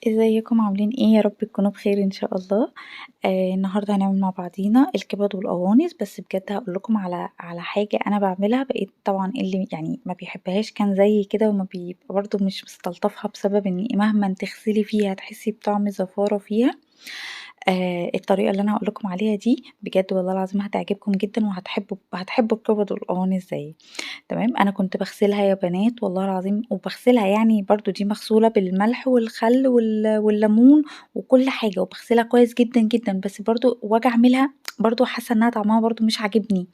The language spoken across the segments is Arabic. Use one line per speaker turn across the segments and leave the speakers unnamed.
ازيكم عاملين ايه؟ يا رب تكونوا بخير ان شاء الله. النهارده هنعمل مع بعضينا الكبد والقوانص، بس بجد هقول لكم على حاجه انا بعملها. بقيت طبعا اللي يعني ما بيحبهاش كان زي كده، وما بيبقى برضه مش مستلطفها بسبب ان مهما تغسلي فيها تحسي بطعم زفاره فيها. الطريقه اللي انا هقول لكم عليها دي بجد والله العظيم هتعجبكم جدا، وهتحبوا الكبد والقوانص زي. تمام، انا كنت بغسلها يا بنات والله العظيم، وبغسلها يعني برضو دي مغسولة بالملح والخل والليمون وكل حاجة، وبغسلها كويس جدا جدا، بس برضو واجي اعملها برضو حاسة انها طعمها برضو مش عاجبني.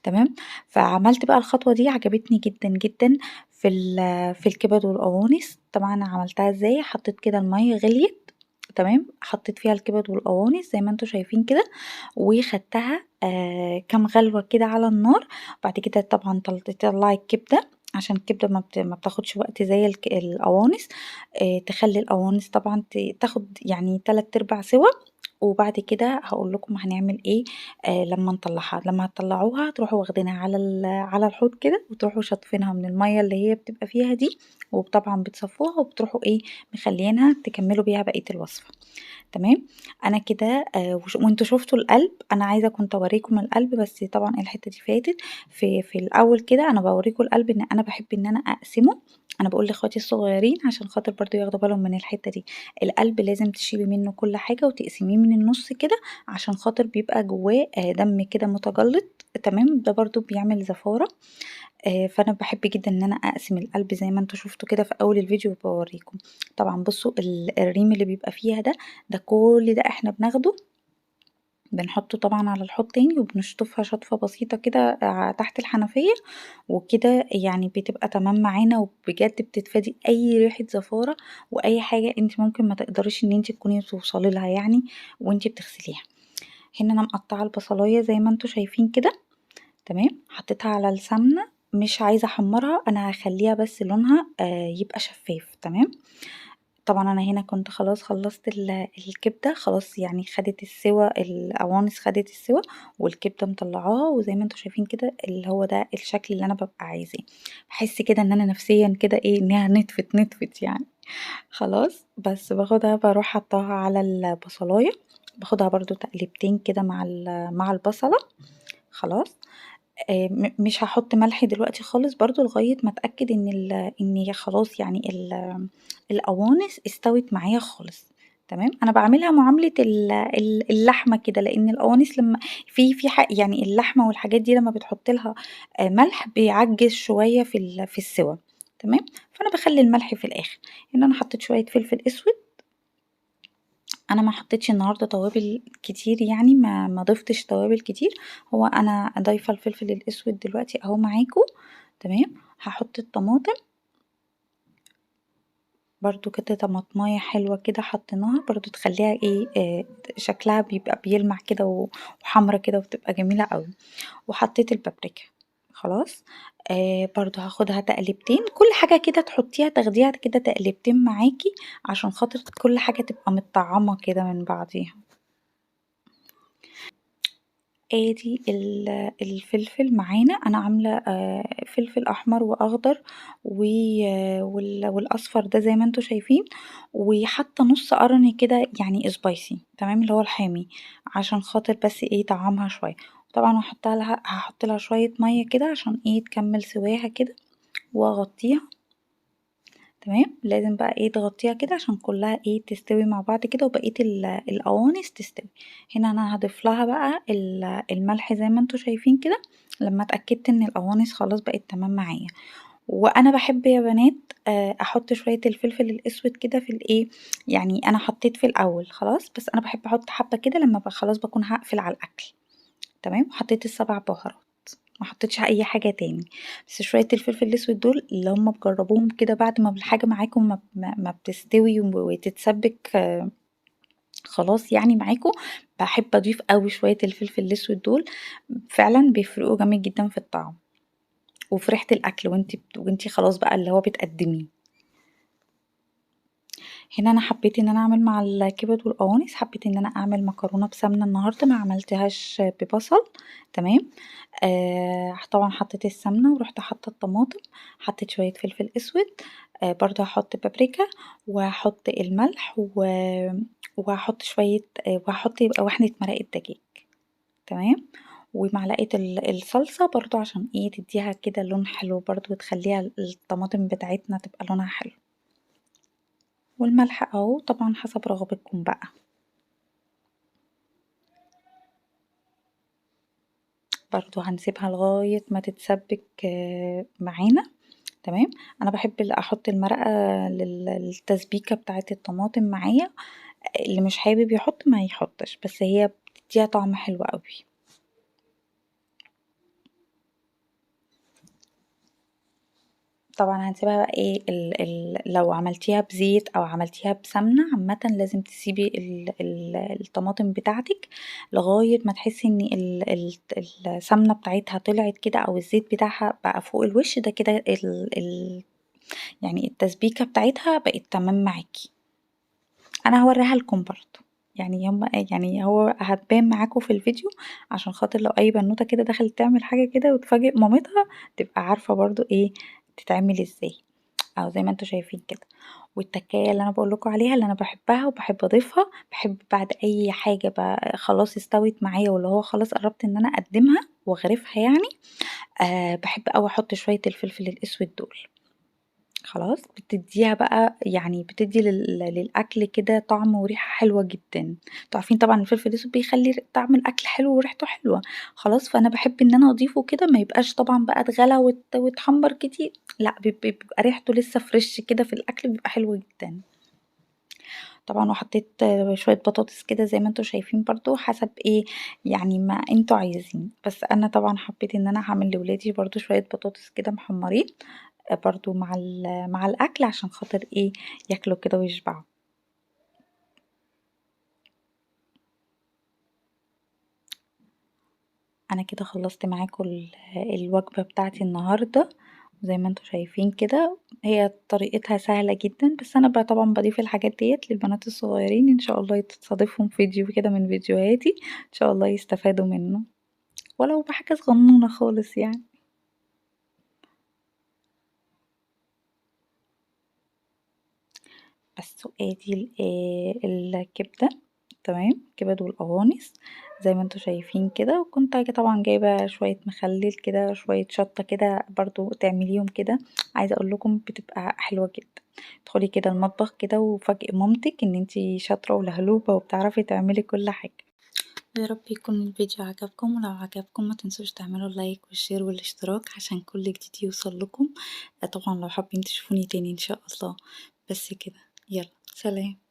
تمام. فعملت بقى الخطوة دي عجبتني جدا جدا في الكبد والقوانص. طبعا أنا عملتها ازاي؟ حطيت كده المية غليت، تمام، حطيت فيها الكبد والقوانص زي ما انتوا شايفين كده، وخدتها كام غلوة كده على النار. بعد كده طبعا تطلعي الكبدة، عشان الكبدة ما بتاخدش وقت زي القوانص. تخلي القوانص طبعا تاخد يعني 3/4 سوا. وبعد كده هقول لكم هنعمل ايه. لما تطلعوها تروحوا واخدينها على الحوض كده، وتروحوا شاطفينها من المية اللي هي بتبقى فيها دي، وطبعا بتصفوها وبتروحوا ايه مخليينها تكملوا بيها بقية الوصفة. تمام. انا كده وانتوا شفتوا القلب، انا عايزه كنت اوريكم القلب بس طبعا الحته دي فاتت. في الاول كده انا بوريكم القلب، ان انا بحب ان انا اقسمه. انا بقول لاخواتي الصغيرين عشان خاطر برضو ياخدوا بالهم من الحته دي. القلب لازم تشيلي منه كل حاجه وتقسميه من النص كده، عشان خاطر بيبقى جواه دم كده متجلط. تمام، ده برضو بيعمل زفاره. فانا بحب جدا ان انا اقسم القلب زي ما انتوا شفتوا كده في اول الفيديو بوريكم. طبعا بصوا الريم اللي بيبقى فيها ده كل ده احنا بناخده، بنحطه طبعا على الحوض تاني، وبنشطفها شطفة بسيطة كده تحت الحنفية، وكده يعني بتبقى تمام معانا، وبجد بتتفادي اي ريحة زفارة واي حاجة انت ممكن ما تقدريش ان انت تكوني توصلي لها يعني وانت بتغسليها. هنا انا مقطعة البصلاية زي ما انتوا شايفين كده. تمام، حطيتها على السمنة، مش عايزة احمرها، انا هخليها بس لونها يبقى شفاف. تمام. طبعا انا هنا كنت خلاص خلصت الكبدة خلاص، يعني خدت السوا، القوانص خدت السوا، والكبدة مطلعاها، وزي ما انتوا شايفين كده اللي هو ده الشكل اللي انا ببقى عايزاه. بحس كده ان انا نفسيا كده ايه انها نتفت يعني. خلاص، بس باخدها بروح حطاها على البصلاية، باخدها برضو تقليبتين كده مع البصلة. خلاص. مش هاحط ملح دلوقتي خالص برضو لغاية ما اتأكد ان هي خلاص يعني القوانص استوت معايا خالص. تمام، انا بعملها معاملة اللحمة كده، لان القوانص لما يعني اللحمة والحاجات دي لما بتحط لها ملح بيعجز شوية في السوا. تمام، فانا بخلي الملح في الاخر. ان انا حطيت شوية فلفل اسود، انا ما حطيتش النهارده توابل كتير يعني ما ضفتش توابل كتير. هو انا ضايفه الفلفل الاسود دلوقتي اهو معاكم. تمام، هحط الطماطم برضو كده، طماطمايه حلوه كده حطيناها برضو تخليها ايه شكلها بيبقى بيلمع كده وحمرا كده وبتبقى جميله قوي. وحطيت البابريكا. خلاص. برضو هاخدها تقلبتين، كل حاجه كده تحطيها تاخديها كده تقلبتين معاكي، عشان خاطر كل حاجه تبقى متطعمه كده من بعضيها. ادي الفلفل معانا، انا عامله فلفل احمر واخضر والاصفر ده زي ما انتوا شايفين، وحاطه نص قرن كده يعني سبايسي، تمام، اللي هو الحامي، عشان خاطر بس ايه طعمها شويه. طبعا هحط لها شويه ميه كده عشان ايه تكمل سواها كده، واغطيها. تمام، لازم بقى ايه تغطيها كده عشان كلها ايه تستوي مع بعض كده، وبقية القوانص تستوي. هنا انا هضيف لها بقى الملح زي ما انتوا شايفين كده، لما اتأكدت ان القوانص خلاص بقت تمام معايا. وانا بحب يا بنات احط شوية الفلفل الاسود كده في الايه، يعني انا حطيت في الاول خلاص، بس انا بحب احط حبة كده لما خلاص بكون هقفل على الاكل. تمام، حطيت السبع بهارات، ما حطيتش اي حاجه تاني. بس شويه الفلفل الاسود دول اللي هم بجربوهم كده بعد ما الحاجه معاكم ما بتستوي وتتسبك خلاص يعني معاكم، بحب اضيف قوي شويه الفلفل الاسود دول، فعلا بيفرقوا جامد جدا في الطعم وفي ريحه الاكل، وانتي خلاص بقى اللي هو بتقدميه. هنا انا حبيت ان انا اعمل مع الكبد والقوانص، حبيت ان انا اعمل مكرونه بسمنه النهارده، ما عملتهاش ببصل. تمام. طبعا حطيت السمنه ورحت حاطه الطماطم، حطيت شويه فلفل اسود، برضو هحط بابريكا، وهحط الملح وهحط شويه، وهحط يبقى واحده مرقه دجاج. تمام. ومعلقه الصلصه برضو عشان ايه تديها كده لون حلو برضو، وتخليها الطماطم بتاعتنا تبقى لونها حلو. والملح اهو طبعا حسب رغبتكم بقى. برضو هنسيبها لغاية ما تتسبك معانا. تمام. انا بحب احط المرقة للتسبيكة بتاعة الطماطم معايا، اللي مش حابب يحط ما يحطش، بس هي بتديها طعم حلو قوي. طبعا هنسيبها بقى ايه لو عملتيها بزيت او عملتيها بسمنة عامة لازم تسيبي الطماطم بتاعتك لغاية ما تحسي ان السمنة بتاعتها طلعت كده او الزيت بتاعها بقى فوق الوش ده كده يعني التسبيكة بتاعتها بقت تمام معاكي. انا هوريها لكم برضو، يعني هم يعني هو هتبان معاكم في الفيديو، عشان خاطر لو اي بنوتة كده دخلت تعمل حاجة كده وتفاجئ مامتها تبقى عارفة برضو ايه تتعمل ازاي، او زي ما انتوا شايفين كده. والتكايه اللي انا بقول لكم عليها اللي انا بحبها وبحب اضيفها، بحب بعد اي حاجه بقى خلاص استوت معايا واللي هو خلاص قربت ان انا اقدمها واغرفها يعني، بحب اوي احط شويه الفلفل الاسود دول. خلاص بتديها بقى يعني بتدي للاكل كده طعم وريحه حلوه جدا. انتوا عارفين طبعا الفلفل الاسود بيخلي طعم الاكل حلو وريحته حلوه. خلاص فانا بحب ان انا اضيفه كده، ما يبقاش طبعا بقى اتغلى واتحمر كتير، لا بيبقى ريحته لسه فريش كده في الاكل، بيبقى حلو جدا. طبعا وحطيت شويه بطاطس كده زي ما انتوا شايفين برضو حسب ايه يعني ما انتوا عايزين، بس انا طبعا حبيت ان انا هعمل لولادي برضو شويه بطاطس كده محمرين، برضو مع الاكل عشان خاطر ايه ياكلوا كده ويشبعوا. انا كده خلصت معاكم الوجبه بتاعتي النهارده، زي ما انتوا شايفين كده هي طريقتها سهله جدا، بس انا بقى طبعا بضيف الحاجات ديت للبنات الصغيرين ان شاء الله يتصادفهم فيديو كده من فيديوهاتي ان شاء الله يستفادوا منه، ولو بحاجه صغنونه خالص يعني. بس وادي الكبدة. تمام. كبد والقوانص زي ما انتوا شايفين كده، وكنت طبعا جايبة شوية مخلل كده شوية شطة كده برضو تعمليهم كده، عايزة اقول لكم بتبقى حلوة جدا. ادخلي كده المطبخ كده وفاجئي مامتك ان انتي شاطرة ولهلوبة وبتعرفي تعملي كل حاجة. يا رب يكون الفيديو عجبكم، ولو عجبكم ما تنسوش تعملوا اللايك والشير والاشتراك عشان كل جديد يوصل لكم. طبعا لو حابين تشوفوني تاني ان شاء الله. بس كده، يلا سلام.